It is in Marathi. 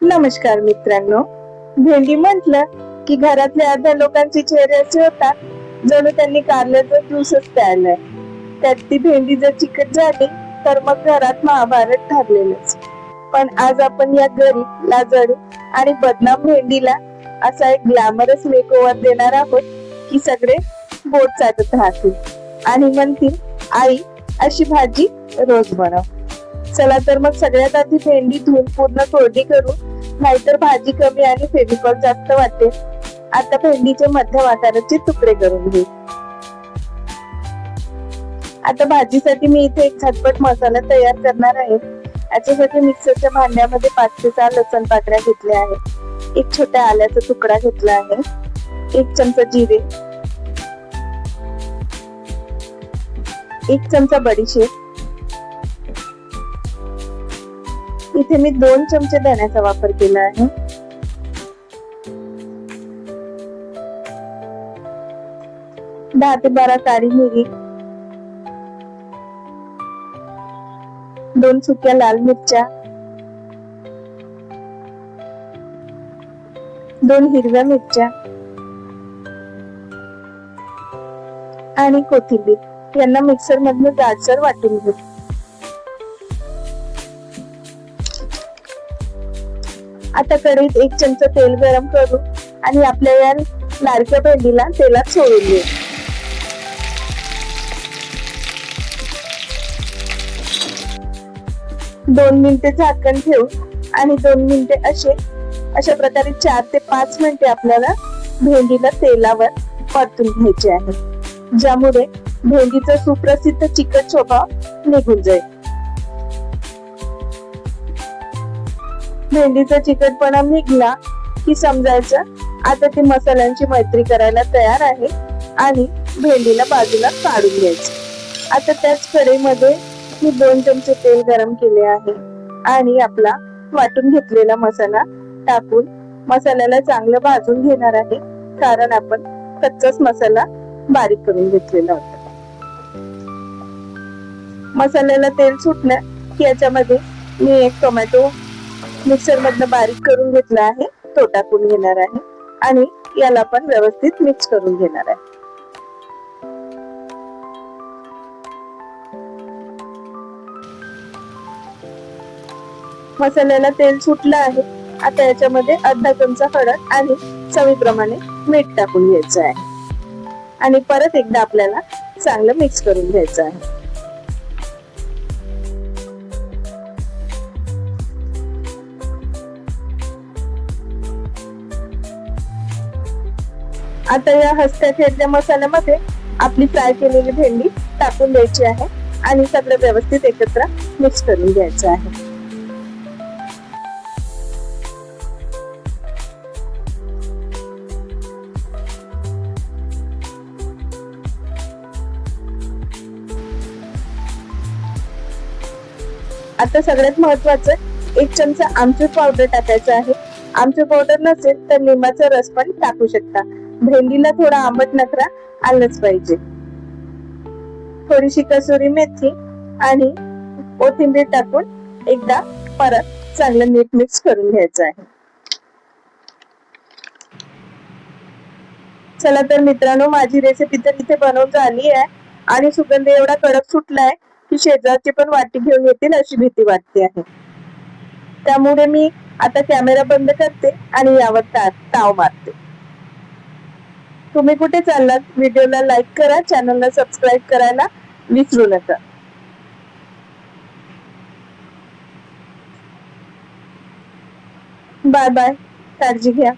नमस्कार मित्रांनो. भेंडी म्हटलं की घरातल्या अर्ध्या लोकांचे चेहरे असे होतात जणू त्यांनी कारल्याचा ज्यूसच प्यायलाय. त्यात ती भेंडी जर चिकट झाली तर मग घरात महाभारत ठरलेलंच. पण आज आपण या गरीब, लाजाळू आणि बदनाम भेंडीला असा एक ग्लॅमरस मेकओव्हर देणार आहोत की सगळे बोट चाटत राहतील आणि म्हणतील, आई अशी भाजी रोज बनव. चला तर मग सगळ्यात आधी भेंडी धुवून पूर्ण कोरडी करू, नाहीतर भाजी कमी आणि फेविकॉल जास्त वाटेल. आता भेंडीचे मध्यम आकाराचे तुकडे करून घेऊ. आता भाजीसाठी मी इथे एक झटपट मसाला तयार करणार आहे. याच्यासाठी मिक्सरच्या भांड्यामध्ये 5 ते 6 लसण पाकळ्या घेतल्या आहेत, एक छोट्या आल्याचा तुकडा घेतला आहे, 1 चमचा जिरे, 1 चमचा बडीशेप, इथे मी 2 चमचे धण्याचा वापर केला आहे, 10 ते 12 काळी मिरी, 2 सुक्या लाल मिरच्या, 2 हिरव्या मिरच्या आणि कोथिंबीर यांना मिक्सर मधून जाडसर वाटून घेऊ. आता कढईत 1 चमचा तेल गरम करू आणि आपल्या या लाडक्या भेंडीला तेलात सोडून घेऊ. दोन मिनिटे झाकण ठेवू आणि 2 मिनिटे अशा प्रकारे 4 ते 5 मिनिटे आपल्याला भेंडीला तेलावर परतून घ्यायचे आहे, ज्यामुळे भेंडीचा सुप्रसिद्ध चिकट स्वभाव निघून जाईल. भेंडीचा चिकटपणा निघला की समजायचं आता ती मसाल्यांची मैत्री करायला तयार आहे आणि भेंडीला बाजूला काढून घ्यायची. आता त्याच कढईमध्ये मी 2 चमचे तेल गरम केले आहे आणि आपला वाटून घेतलेला मसाला टाकून मसाल्याला चांगलं भाजून घेणार आहे, कारण आपण कच्चाच मसाला बारीक करून घेतलेला होता. मसाल्याला तेल सुटलं की याच्यामध्ये मी 1 टोमॅटो मिक्सर मधनं बारीक करून घेतला आहे, तो टाकून घेणार आहे आणि याला पण व्यवस्थित मिक्स करून घेणार आहे. मसाल्याला तेल सुटलं आहे. आता याच्यामध्ये अर्धा चमचा हळद आणि चवीप्रमाणे मीठ टाकून घ्यायचं आहे आणि परत एकदा आपल्याला चांगलं मिक्स करून घ्यायचं आहे. आता या हसत्या खेळत्या मसाल्यामध्ये आपली फ्राय केलेली भेंडी टाकून द्यायची आहे आणि सगळं व्यवस्थित एकत्र मिक्स करून घ्यायचं आहे. आता सगळ्यात महत्वाचं 1 चमचा आमचूर पावडर टाकायचं आहे. आमचूर पावडर नसेल तर लिंबाचा रस पण टाकू शकता. भेंडीला थोडा आंबट नखरा आलाच पाहिजे. थोडीशी कसुरी मेथी आणि कोथिंबीर टाकून एकदा परत चांगलं नीट मिक्स करून घ्यायचं आहे. चला तर मित्रांनो, माझी रेसिपी तर इथे बनवून झाली आहे आणि सुगंध एवढा कडक सुटलाय की शेजारची पण वाटी घेऊन येतील अशी भीती वाटते आहे. त्यामुळे मी आता कॅमेरा बंद करते आणि यावर ताव मारते. तुम्ही कुठे चाललात? व्हिडिओला लाईक करा, चॅनलला सबस्क्राईब करायला विसरू नका. बाय बाय, काळजी घ्या.